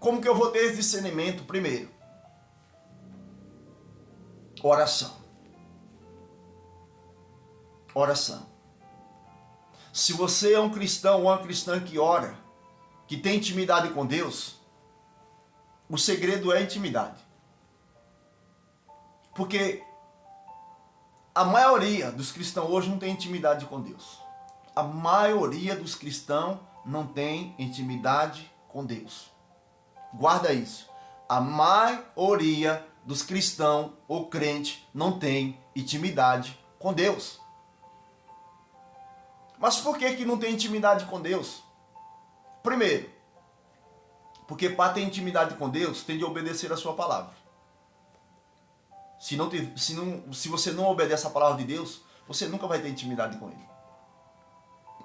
Como que eu vou ter esse discernimento? Primeiro, oração. Oração. Se você é um cristão ou uma cristã que ora, que tem intimidade com Deus, o segredo é a intimidade. Porque a maioria dos cristãos hoje não tem intimidade com Deus. A maioria dos cristãos não tem intimidade com Deus. Guarda isso. A maioria dos cristãos ou crentes não tem intimidade com Deus. Mas por que não tem intimidade com Deus? Primeiro, porque para ter intimidade com Deus, tem de obedecer a sua palavra. Se você não obedece a palavra de Deus, você nunca vai ter intimidade com Ele.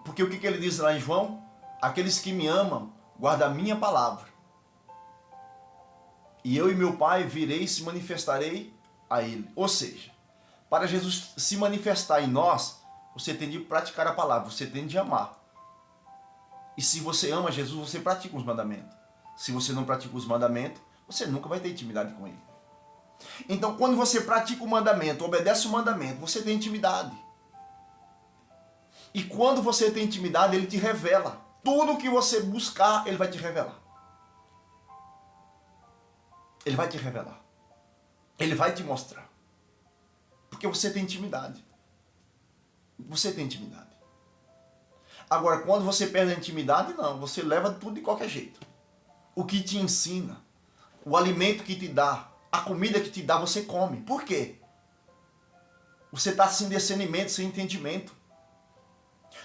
Porque o que ele diz lá em João? Aqueles que me amam, guardam a minha palavra. E eu e meu Pai virei e se manifestarei a Ele. Ou seja, para Jesus se manifestar em nós, você tem de praticar a palavra, você tem de amar. E se você ama Jesus, você pratica os mandamentos. Se você não pratica os mandamentos, você nunca vai ter intimidade com Ele. Então, quando você pratica o mandamento, obedece o mandamento, você tem intimidade. E quando você tem intimidade, Ele te revela. Tudo que você buscar, Ele vai te revelar. Ele vai te revelar. Ele vai te mostrar. Porque você tem intimidade. Você tem intimidade. Agora, quando você perde a intimidade, não. Você leva tudo de qualquer jeito. O que te ensina, o alimento que te dá, a comida que te dá, você come. Por quê? Você está sem discernimento, sem entendimento.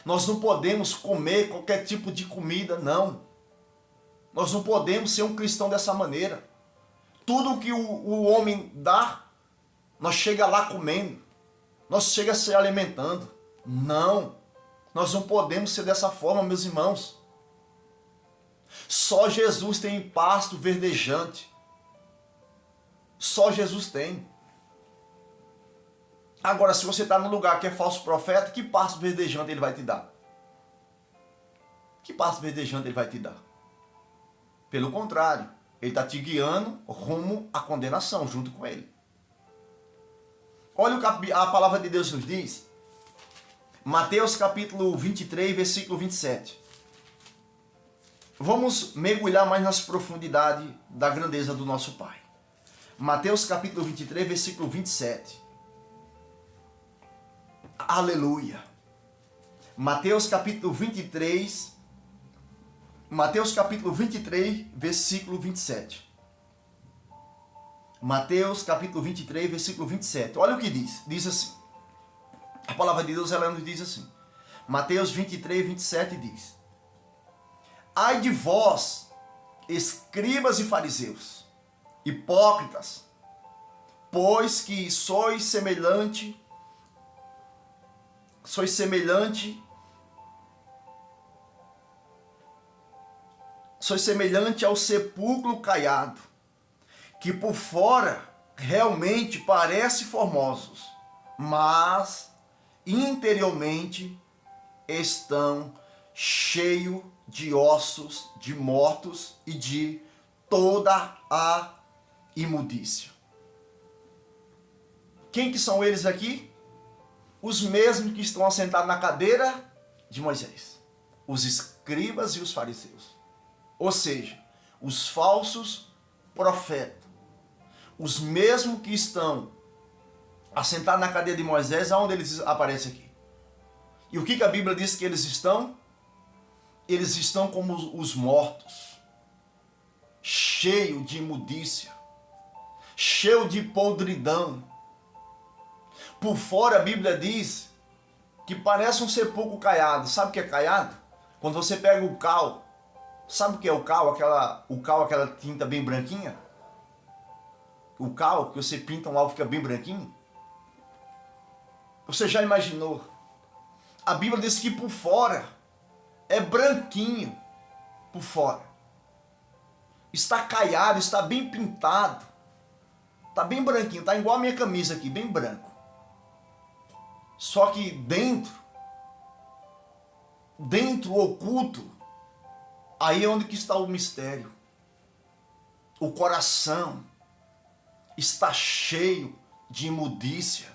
Nós não podemos comer qualquer tipo de comida, não. Nós não podemos ser um cristão dessa maneira. Tudo que o homem dá, nós chega lá comendo. Nós chega a se alimentando. Não. Nós não podemos ser dessa forma, meus irmãos. Só Jesus tem pasto verdejante. Só Jesus tem. Agora, se você está num lugar que é falso profeta, que pasto verdejante ele vai te dar? Que pasto verdejante ele vai te dar? Pelo contrário, ele está te guiando rumo à condenação, junto com ele. Olha o que a palavra de Deus nos diz. Mateus capítulo 23, versículo 27. Vamos mergulhar mais nas profundidades da grandeza do nosso Pai. Mateus capítulo 23, versículo 27. Aleluia. Mateus capítulo 23, versículo 27. Mateus capítulo 23, versículo 27. Olha o que diz. Diz assim. A palavra de Deus, ela nos diz assim. Mateus 23, 27 diz. Ai de vós, escribas e fariseus, hipócritas, pois que sois semelhante sois semelhante ao sepulcro caiado, que por fora realmente parece formosos, mas interiormente estão cheios de ossos, de mortos e de toda a imundícia. Quem que são eles aqui? Os mesmos que estão assentados na cadeira de Moisés, os escribas e os fariseus, ou seja, os falsos profetas, os mesmos que estão assentados na cadeira de Moisés, aonde eles aparecem aqui. E o que a Bíblia diz que eles estão? Eles estão como os mortos, cheio de imundícia, cheio de podridão. Por fora a Bíblia diz que parece um sepulcro caiado. Sabe o que é caiado? Quando você pega o cal, sabe o que é o cal? Aquela tinta bem branquinha? O cal que você pinta um alvo fica bem branquinho? Você já imaginou? A Bíblia diz que por fora é branquinho, por fora. Está caiado, está bem pintado. Está bem branquinho, está igual a minha camisa aqui, bem branco. Só que dentro oculto, aí é onde que está o mistério. O coração está cheio de imundícia.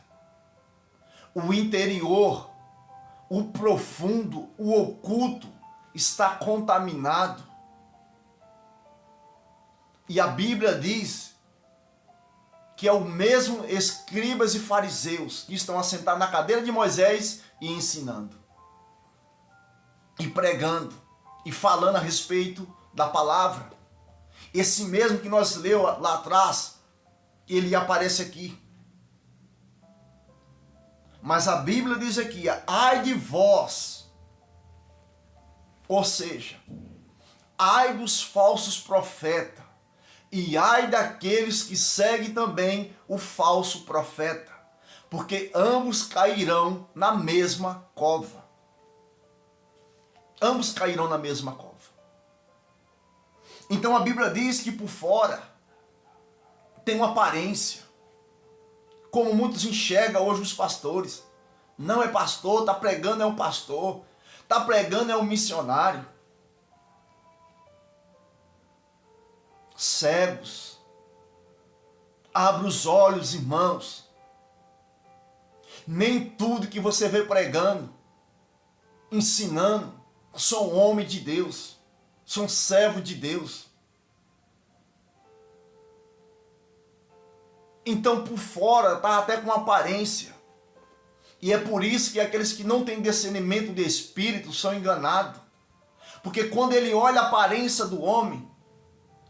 O interior, o profundo, o oculto está contaminado. E a Bíblia diz que é o mesmo escribas e fariseus que estão assentados na cadeira de Moisés e ensinando, e pregando, e falando a respeito da palavra. Esse mesmo que nós leu lá atrás, ele aparece aqui. Mas a Bíblia diz aqui, ai de vós, ou seja, ai dos falsos profetas, e ai daqueles que seguem também o falso profeta, porque ambos cairão na mesma cova. Ambos cairão na mesma cova. Então a Bíblia diz que por fora tem uma aparência, como muitos enxergam hoje os pastores. Não é pastor, está pregando é um pastor, está pregando é um missionário. Cegos, abra os olhos, irmãos. Nem tudo que você vê pregando, ensinando, sou um homem de Deus, sou um servo de Deus. Então por fora está até com aparência. E é por isso que aqueles que não têm discernimento de espírito são enganados. Porque quando ele olha a aparência do homem,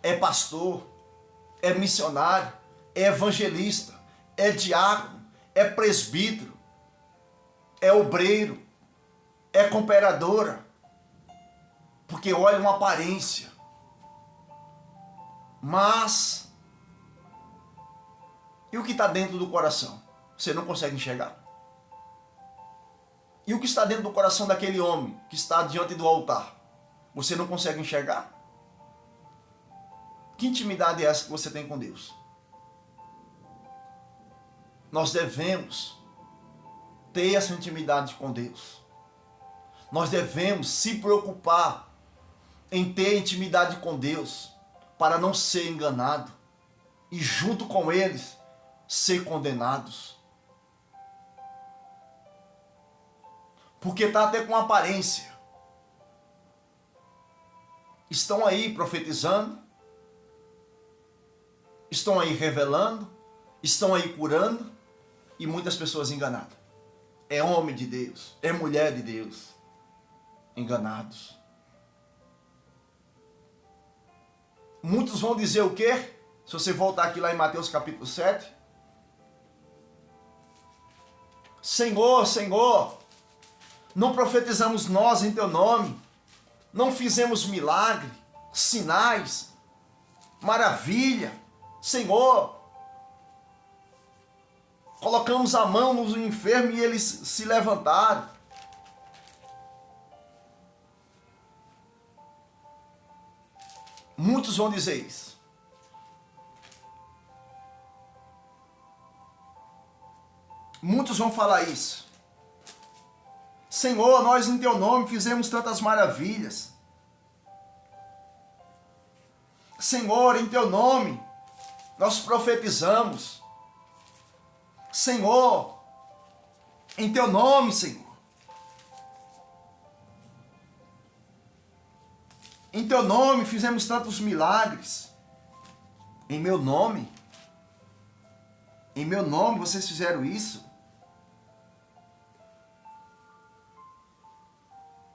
é pastor, é missionário, é evangelista, é diácono, é presbítero, é obreiro, é cooperadora. Porque olha uma aparência. Mas, e o que está dentro do coração? Você não consegue enxergar? E o que está dentro do coração daquele homem que está diante do altar? Você não consegue enxergar? Que intimidade é essa que você tem com Deus? Nós devemos ter essa intimidade com Deus. Nós devemos se preocupar em ter intimidade com Deus para não ser enganado e junto com eles ser condenados. Porque está até com aparência. Estão aí profetizando, estão aí revelando, estão aí curando e muitas pessoas enganadas. É homem de Deus, é mulher de Deus, enganados. Muitos vão dizer o quê? Se você voltar aqui lá em Mateus capítulo 7. Senhor, Senhor, não profetizamos nós em teu nome, não fizemos milagre, sinais, maravilha, Senhor, colocamos a mão nos enfermos e eles se levantaram. Muitos vão dizer isso. Muitos vão falar isso. Senhor, nós em teu nome fizemos tantas maravilhas. Senhor, em teu nome nós profetizamos. Senhor, em teu nome, Senhor. Em teu nome fizemos tantos milagres. Em meu nome. Em meu nome vocês fizeram isso.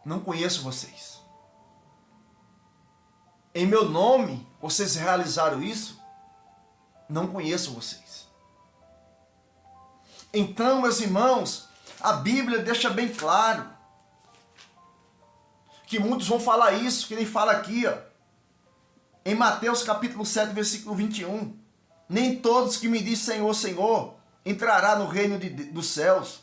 Não conheço vocês. Em meu nome vocês realizaram isso. Não conheço vocês. Então, meus irmãos, a Bíblia deixa bem claro que muitos vão falar isso, que ele fala aqui, ó, em Mateus capítulo 7, versículo 21. Nem todos que me dizem Senhor, Senhor, entrará no reino dos céus,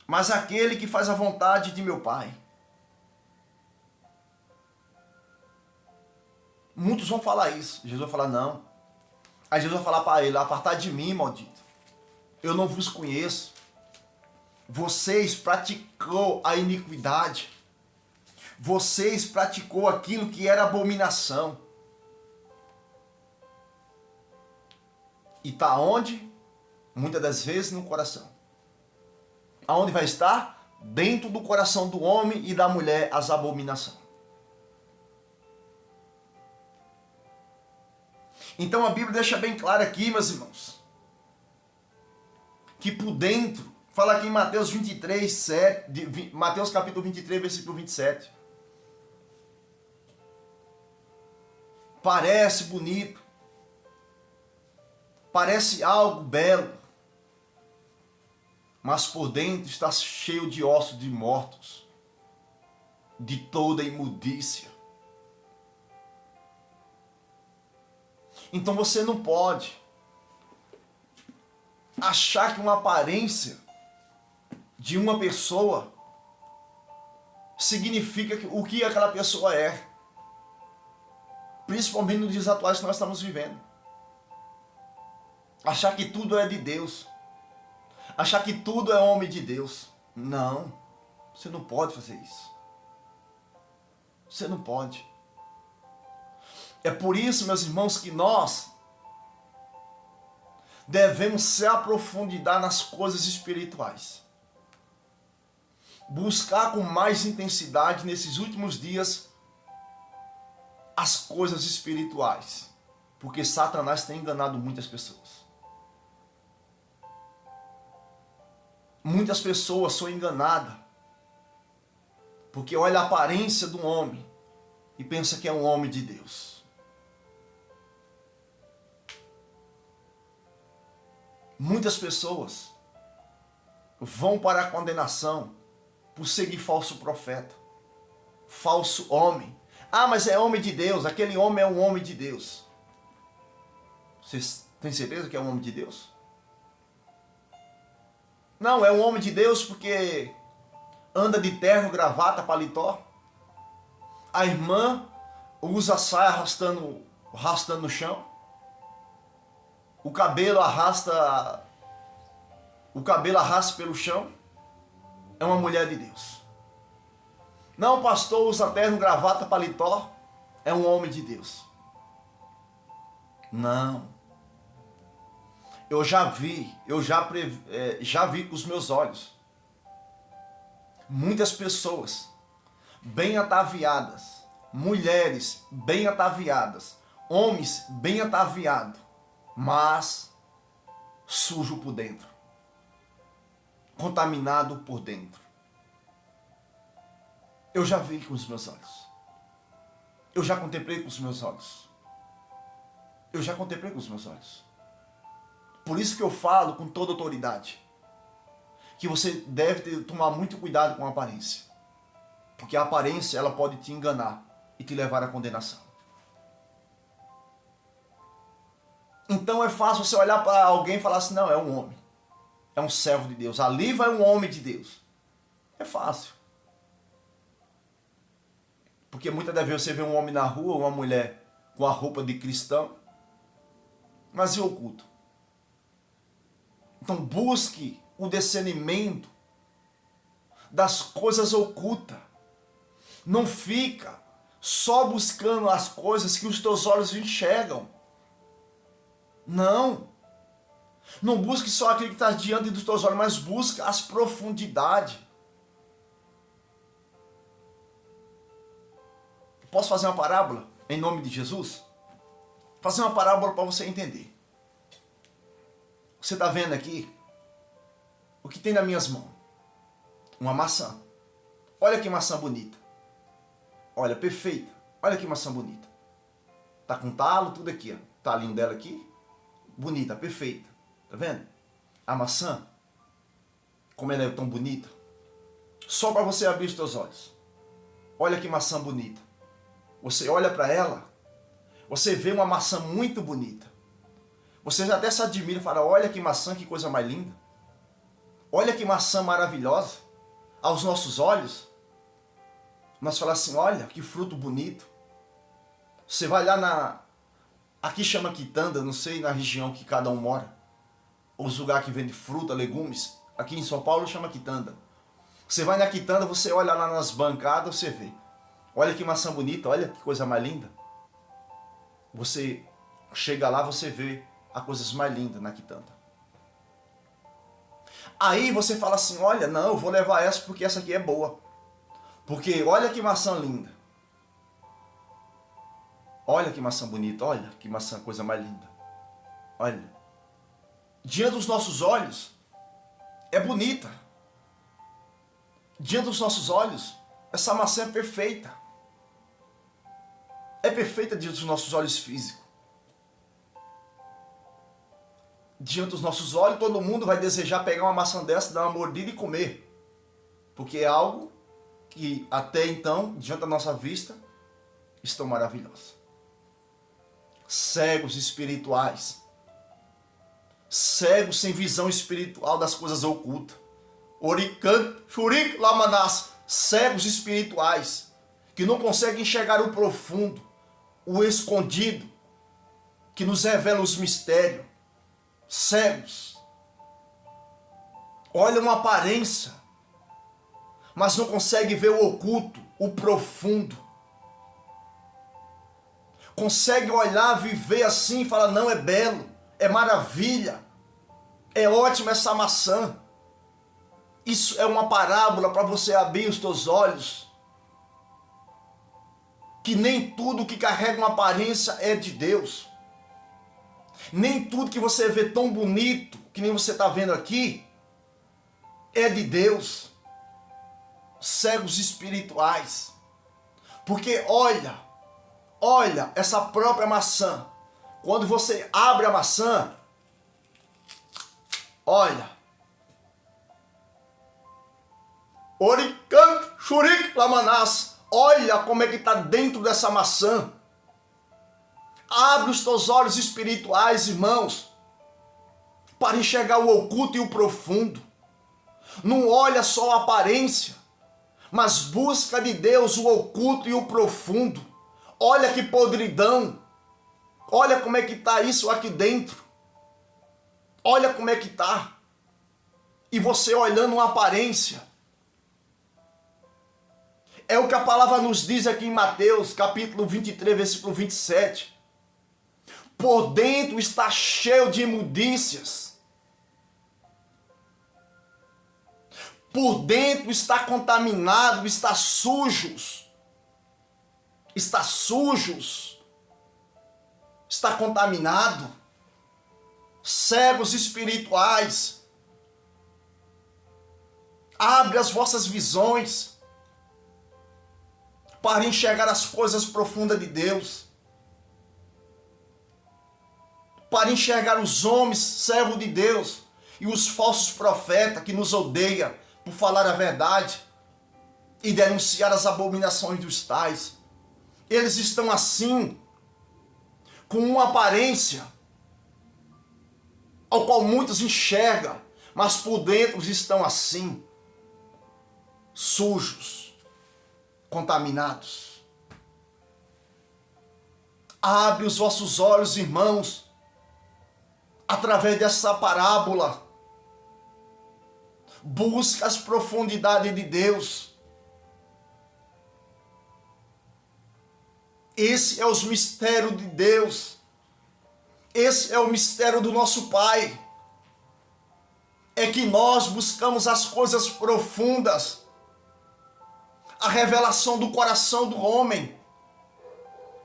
mas aquele que faz a vontade de meu Pai. Muitos vão falar isso. Jesus vai falar não. Aí Jesus vai falar para ele, apartai de mim, maldito. Eu não vos conheço. Vocês praticou a iniquidade. Vocês praticou aquilo que era abominação. E está onde? Muitas das vezes no coração. Aonde vai estar? Dentro do coração do homem e da mulher as abominações. Então a Bíblia deixa bem claro aqui, meus irmãos, que por dentro, fala aqui em Mateus 23, 7, Mateus capítulo 23, versículo 27. Parece bonito, parece algo belo, mas por dentro está cheio de ossos de mortos, de toda imundícia. Então você não pode achar que uma aparência de uma pessoa significa o que aquela pessoa é. Principalmente nos dias atuais que nós estamos vivendo. Achar que tudo é de Deus. Achar que tudo é homem de Deus. Não. Você não pode fazer isso. Você não pode. É por isso, meus irmãos, que nós devemos se aprofundar nas coisas espirituais. Buscar com mais intensidade nesses últimos dias as coisas espirituais. Porque Satanás tem enganado muitas pessoas. Muitas pessoas são enganadas porque olha a aparência do homem e pensa que é um homem de Deus. Muitas pessoas vão para a condenação por seguir falso profeta, falso homem. Ah, mas é homem de Deus, aquele homem é um homem de Deus. Vocês têm certeza que é um homem de Deus? Não, é um homem de Deus porque anda de terno, gravata, paletó. A irmã usa a saia arrastando no chão. O cabelo arrasta pelo chão. É uma mulher de Deus. Não, o pastor usa terno, gravata, paletó. É um homem de Deus. Não. Eu já vi com os meus olhos muitas pessoas bem ataviadas, mulheres bem ataviadas, homens bem ataviados, mas sujo por dentro, contaminado por dentro. Eu já vi com os meus olhos. Eu já contemplei com os meus olhos. Eu já contemplei com os meus olhos. Por isso que eu falo com toda autoridade que você deve tomar muito cuidado com a aparência. Porque a aparência ela pode te enganar e te levar à condenação. Então é fácil você olhar para alguém e falar assim, não, é um homem. É um servo de Deus. Ali vai um homem de Deus. É fácil. Porque muitas das vezes você vê um homem na rua, uma mulher com a roupa de cristão, mas e oculto? Então busque o discernimento das coisas ocultas. Não fica só buscando as coisas que os teus olhos enxergam. Não. Não busque só aquilo que está diante dos teus olhos, mas busca as profundidades. Posso fazer uma parábola em nome de Jesus? Fazer uma parábola para você entender. Você está vendo aqui o que tem nas minhas mãos? Uma maçã. Olha que maçã bonita. Olha, perfeita. Olha que maçã bonita. Tá com talo, tudo aqui, ó. Talinho dela aqui. Bonita, perfeita. Tá vendo? A maçã, como ela é tão bonita. Só para você abrir os teus olhos. Olha que maçã bonita. Você olha para ela, você vê uma maçã muito bonita. Você já até se admira e fala, olha que maçã, que coisa mais linda. Olha que maçã maravilhosa. Aos nossos olhos, nós falamos assim, olha que fruto bonito. Você vai lá aqui chama quitanda, não sei na região que cada um mora. Os lugares que vende fruta, legumes. Aqui em São Paulo chama quitanda. Você vai na quitanda, você olha lá nas bancadas, você vê. Olha que maçã bonita, olha que coisa mais linda. Você chega lá, você vê as coisas mais lindas na quitanda. Aí você fala assim, olha, não, eu vou levar essa porque essa aqui é boa. Porque olha que maçã linda. Olha que maçã bonita, olha que maçã, coisa mais linda. Olha. Diante dos nossos olhos, é bonita. Diante dos nossos olhos, essa maçã é perfeita. É perfeita diante dos nossos olhos físicos. Diante dos nossos olhos, todo mundo vai desejar pegar uma maçã dessa, dar uma mordida e comer. Porque é algo que até então, diante da nossa vista, estão maravilhosos. Cegos espirituais. Cegos sem visão espiritual das coisas ocultas. Orican, Shurik, Lamanás. Cegos espirituais. Que não conseguem enxergar o profundo, o escondido, que nos revela os mistérios. Cegos. Olham uma aparência, mas não conseguem ver o oculto, o profundo. Consegue olhar, viver assim e falar, não, é belo, é maravilha, é ótima essa maçã. Isso é uma parábola para você abrir os teus olhos. Que nem tudo que carrega uma aparência é de Deus. Nem tudo que você vê tão bonito, que nem você está vendo aqui, é de Deus. Cegos espirituais. Porque olha essa própria maçã. Quando você abre a maçã, olha. Orican, Shurik, Lamanás. Olha como é que está dentro dessa maçã. Abre os teus olhos espirituais, irmãos, para enxergar o oculto e o profundo. Não olha só a aparência, mas busca de Deus o oculto e o profundo. Olha que podridão. Olha como é que está isso aqui dentro. Olha como é que está. E você olhando uma aparência. É o que a palavra nos diz aqui em Mateus, capítulo 23, versículo 27. Por dentro está cheio de imundícias. Por dentro está contaminado, está sujos. Está sujos. Está contaminado. Cegos espirituais. Abre as vossas visões para enxergar as coisas profundas de Deus. Para enxergar os homens, servos de Deus, e os falsos profetas que nos odeiam por falar a verdade e denunciar as abominações dos tais. Eles estão assim, com uma aparência, ao qual muitos enxergam, mas por dentro estão assim, sujos, contaminados. Abre os vossos olhos, irmãos, através dessa parábola. Busca as profundidades de Deus. Esse é os mistérios de Deus. Esse é o mistério do nosso Pai. É que nós buscamos as coisas profundas, a revelação do coração do homem,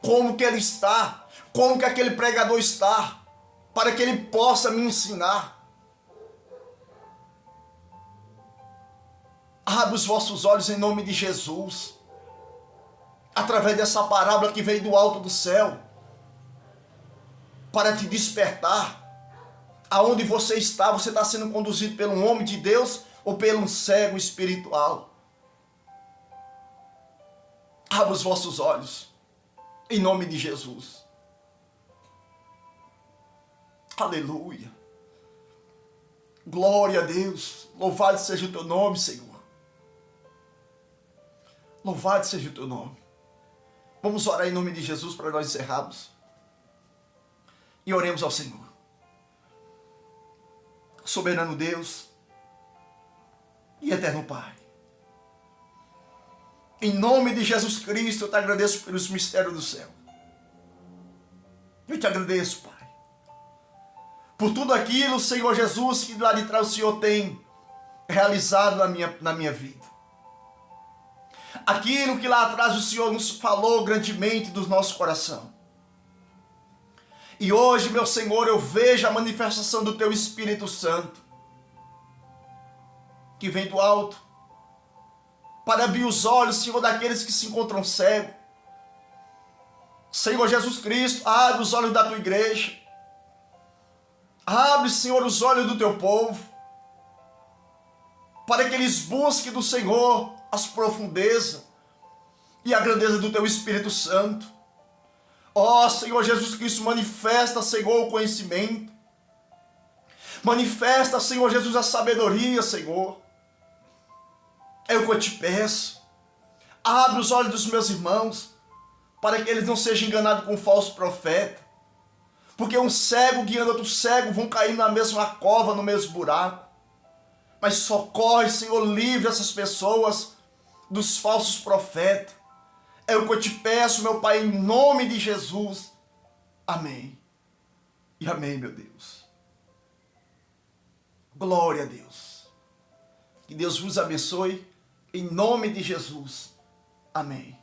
como que ele está, como que aquele pregador está, para que ele possa me ensinar. Abre os vossos olhos em nome de Jesus, através dessa parábola que veio do alto do céu, para te despertar. Aonde você está sendo conduzido pelo homem de Deus ou pelo um cego espiritual? Abra os vossos olhos, em nome de Jesus. Aleluia. Glória a Deus. Louvado seja o teu nome, Senhor. Louvado seja o teu nome. Vamos orar em nome de Jesus para nós encerrarmos. E oremos ao Senhor. Soberano Deus e eterno Pai, em nome de Jesus Cristo, eu te agradeço pelos mistérios do céu. Eu te agradeço, Pai, por tudo aquilo, Senhor Jesus, que lá de trás o Senhor tem realizado na minha vida. Aquilo que lá atrás o Senhor nos falou grandemente do nosso coração. E hoje, meu Senhor, eu vejo a manifestação do Teu Espírito Santo, que vem do alto, para abrir os olhos, Senhor, daqueles que se encontram cegos. Senhor Jesus Cristo, abre os olhos da Tua igreja. Abre, Senhor, os olhos do Teu povo, para que eles busquem do Senhor as profundezas e a grandeza do Teu Espírito Santo. Ó Senhor Jesus Cristo, manifesta, Senhor, o conhecimento. Manifesta, Senhor Jesus, a sabedoria, Senhor. É o que eu te peço. Abre os olhos dos meus irmãos, para que eles não sejam enganados com um falso profeta. Porque um cego guiando outro cego vão cair na mesma cova, no mesmo buraco. Mas socorre, Senhor, livre essas pessoas dos falsos profetas. É o que eu te peço, meu Pai, em nome de Jesus. Amém. E amém, meu Deus. Glória a Deus. Que Deus vos abençoe, em nome de Jesus. Amém.